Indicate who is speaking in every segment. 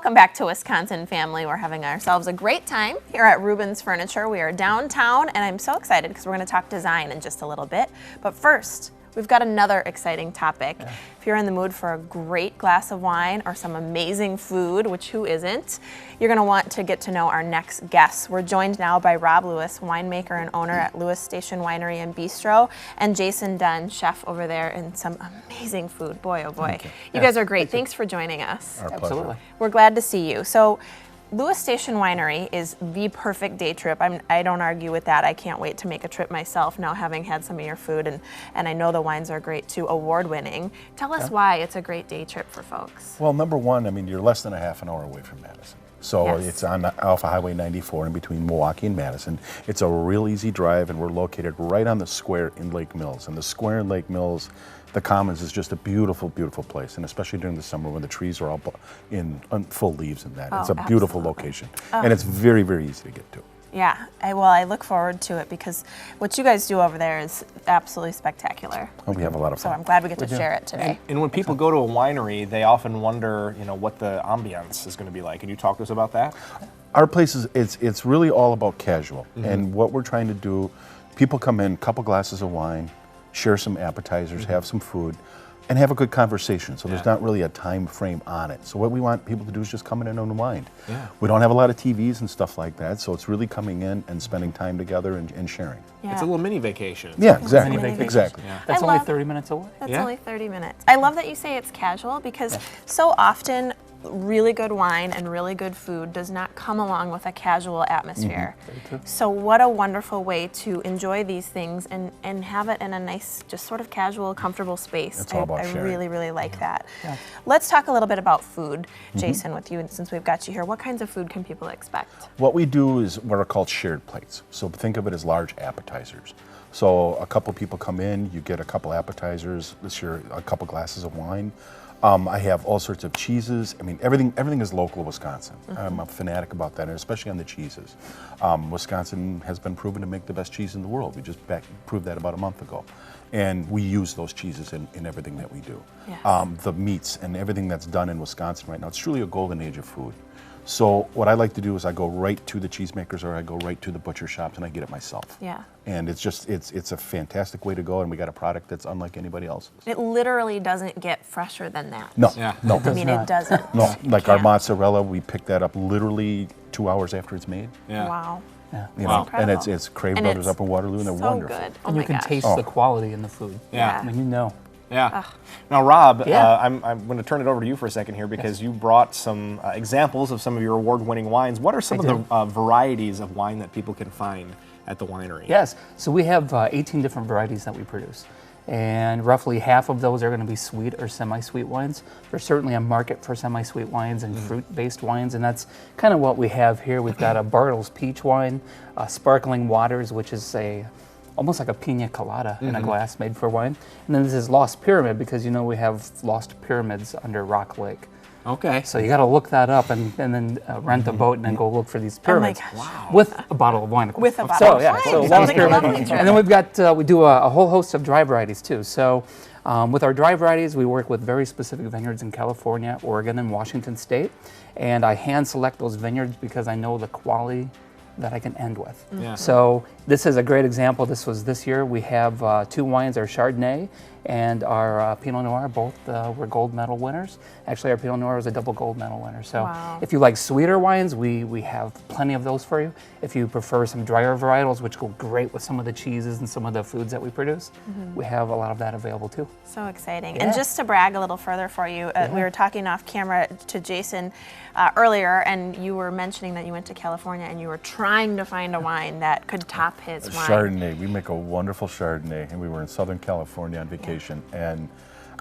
Speaker 1: Welcome back to Wisconsin, family. We're having ourselves a great time here at Rubens Furniture. We are downtown, and I'm so excited because we're going to talk design in just a little bit. But first, we've got another exciting topic. Yeah. If you're in the mood for a great glass of wine or some amazing food, which who isn't, you're going to want to get to know our next guests. We're joined now by Rob Lewis, winemaker and owner at Lewis Station Winery and Bistro, and Jason Dunn, chef over there, and some amazing food. Boy, oh boy. You guys are great. Thanks for joining us.
Speaker 2: Our pleasure.
Speaker 3: Absolutely.
Speaker 1: We're glad to see you. So, Lewis Station Winery is the perfect day trip. I don't argue with that. I can't wait to make a trip myself now, having had some of your food, and I know the wines are great too, award-winning. Tell us why it's a great day trip for folks.
Speaker 2: Well, number one, I mean, you're less than a half an hour away from Madison. So it's on Alpha Highway 94 in between Milwaukee and Madison. It's a real easy drive, and we're located right on the square in Lake Mills. And the square in Lake Mills, the Commons, is just a beautiful, beautiful place, and especially during the summer when the trees are all in full leaves and that. It's a beautiful location, and it's very, very easy to get to.
Speaker 1: Yeah, I look forward to it because what you guys do over there is absolutely spectacular.
Speaker 2: And we have a lot of fun.
Speaker 1: So I'm glad we get to share it today.
Speaker 3: And when people go to a winery, they often wonder, what the ambiance is going to be like. Can you talk to us about that?
Speaker 2: Our place it's really all about casual, and what we're trying to do, people come in, couple glasses of wine, share some appetizers, have some food, and have a good conversation. So there's not really a time frame on it. So what we want people to do is just come in and unwind. Yeah. We don't have a lot of TVs and stuff like that, so it's really coming in and spending time together and sharing.
Speaker 1: Yeah.
Speaker 3: It's a little mini vacation.
Speaker 2: Yeah, exactly.
Speaker 3: Exactly.
Speaker 4: Yeah. That's only 30 minutes away.
Speaker 1: That's only 30 minutes. I love that you say it's casual because so often really good wine and really good food does not come along with a casual atmosphere. So what a wonderful way to enjoy these things and have it in a nice, just sort of casual, comfortable space.
Speaker 2: It's all about sharing.
Speaker 1: I really, really like that. Yeah. Let's talk a little bit about food, Jason, with you, since we've got you here. What kinds of food can people expect?
Speaker 2: What we do is what are called shared plates. So think of it as large appetizers. So a couple people come in, you get a couple appetizers, this year a couple glasses of wine. I have all sorts of cheeses. I mean, everything is local Wisconsin. I'm a fanatic about that, and especially on the cheeses. Wisconsin has been proven to make the best cheese in the world. We just proved that about a month ago. And we use those cheeses in everything that we do. Yes. The meats and everything that's done in Wisconsin right now, it's truly a golden age of food. So what I like to do is I go right to the cheesemakers or I go right to the butcher shops and I get it myself. Yeah. And it's just, it's a fantastic way to go, and we got a product that's unlike anybody else's.
Speaker 1: It literally doesn't get fresher than that.
Speaker 2: No,
Speaker 1: no. I mean, it doesn't.
Speaker 2: No, like our mozzarella, we pick that up literally 2 hours after it's made.
Speaker 1: Yeah. Wow.
Speaker 2: Yeah. Wow. And it's Crave Brothers up in Waterloo, and they're wonderful.
Speaker 1: Good.
Speaker 4: And you can taste the quality in the food.
Speaker 3: Yeah.
Speaker 4: I mean,
Speaker 3: Yeah. Now, Rob, I'm going to turn it over to you for a second here because you brought some examples of some of your award-winning wines. What are some of the varieties of wine that people can find at the winery?
Speaker 4: Yes. So we have 18 different varieties that we produce. And roughly half of those are going to be sweet or semi-sweet wines. There's certainly a market for semi-sweet wines and fruit-based wines, and that's kind of what we have here. We've got a Bartles peach wine, Sparkling Waters, which is almost like a pina colada in a glass made for wine. And then this is Lost Pyramid, because we have lost pyramids under Rock Lake.
Speaker 3: Okay.
Speaker 4: So you got to look that up and then rent a boat and then go look for these pyramids.
Speaker 1: Oh my gosh.
Speaker 3: Wow.
Speaker 4: With a bottle of wine.
Speaker 1: With a bottle of wine.
Speaker 4: So Lost Pyramid. And then we've got, we do a whole host of dry varieties too. So with our dry varieties, we work with very specific vineyards in California, Oregon, and Washington State. And I hand select those vineyards because I know the quality that I can end with. Yeah. So this is a great example. This was this year. We have 2 wines, our Chardonnay and our Pinot Noir, both were gold medal winners. Actually, our Pinot Noir was a double gold medal winner. So if you like sweeter wines, we have plenty of those for you. If you prefer some drier varietals, which go great with some of the cheeses and some of the foods that we produce, we have a lot of that available too.
Speaker 1: So exciting. And just to brag a little further for you, we were talking off camera to Jason earlier, and you were mentioning that you went to California and you were trying to find a wine that could top his wine.
Speaker 2: Chardonnay. We make a wonderful Chardonnay, and we were in Southern California on vacation. And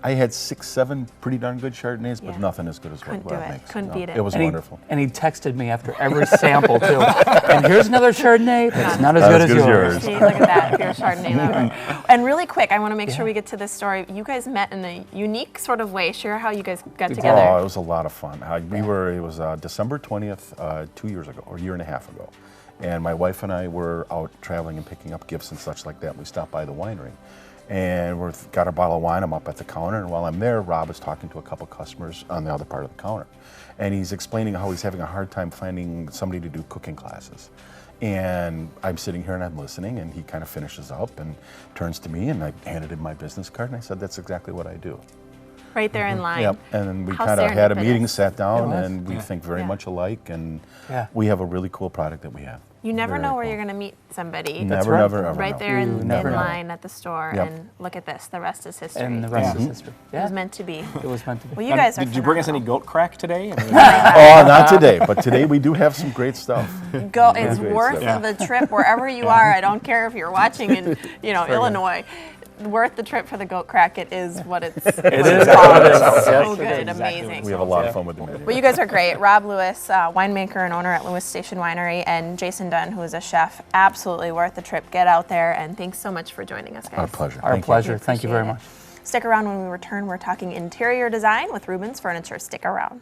Speaker 2: I had 6, 7 pretty darn good Chardonnays, but nothing as good as what Rob makes.
Speaker 1: Couldn't beat it.
Speaker 2: It was wonderful.
Speaker 4: And he texted me after every sample too. And here's another Chardonnay that's not as good as yours.
Speaker 1: See, look at that, pure Chardonnay lover. And really quick, I want to make sure we get to this story. You guys met in a unique sort of way. Share how you guys got together.
Speaker 2: Oh, it was a lot of fun. It was December 20th, 2 years ago, or a year and a half ago. And my wife and I were out traveling and picking up gifts and such like that. We stopped by the winery. and we've got a bottle of wine. I'm up at the counter, and while I'm there, Rob is talking to a couple customers on the other part of the counter. And he's explaining how he's having a hard time finding somebody to do cooking classes. And I'm sitting here and I'm listening, and he kind of finishes up and turns to me, and I handed him my business card, and I said, that's exactly what I do.
Speaker 1: Right there in line.
Speaker 2: Yep, and then we
Speaker 1: How
Speaker 2: kind of had a meeting,
Speaker 1: serendipitous.
Speaker 2: sat down,
Speaker 4: It was.
Speaker 2: and we think very
Speaker 1: Yeah.
Speaker 2: much alike, and
Speaker 4: Yeah.
Speaker 2: we have a really cool product that we have.
Speaker 1: You never
Speaker 2: Very
Speaker 1: know where
Speaker 2: cool.
Speaker 1: you're going to meet somebody.
Speaker 2: Never,
Speaker 4: right.
Speaker 2: never, ever
Speaker 1: Right
Speaker 2: know.
Speaker 1: there
Speaker 4: You
Speaker 1: in
Speaker 4: never know.
Speaker 1: line at the store,
Speaker 2: Yep.
Speaker 1: and look at this. The rest is history.
Speaker 4: And the rest is history.
Speaker 1: It
Speaker 4: Yeah,
Speaker 1: was meant to be.
Speaker 4: it was meant to be.
Speaker 1: Well, you guys are
Speaker 3: Did you bring us any
Speaker 1: phenomenal.
Speaker 3: goat crack today? I mean,
Speaker 2: Oh, not today, but today we do have some great stuff.
Speaker 1: Go. It's
Speaker 2: great
Speaker 1: worth
Speaker 2: stuff.
Speaker 1: the trip wherever you are. I don't care if you're watching in, Illinois. Worth the trip for the goat crack. It is what it's.
Speaker 4: is.
Speaker 1: called.
Speaker 4: It is.
Speaker 1: So
Speaker 4: Yes,
Speaker 1: good,
Speaker 3: it is. Exactly
Speaker 1: amazing.
Speaker 2: We have a lot of fun with the menu.
Speaker 1: Well, you guys are great. Rob Lewis, winemaker and owner at Lewis Station Winery, and Jason Dunn, who is a chef. Absolutely worth the trip. Get out there, and thanks so much for joining us, guys.
Speaker 2: Our pleasure.
Speaker 4: Our
Speaker 2: Thank you.
Speaker 4: pleasure. Thank you very
Speaker 1: Appreciate
Speaker 4: much.
Speaker 1: it. Stick around when we return. We're talking interior design with Rubens Furniture. Stick around.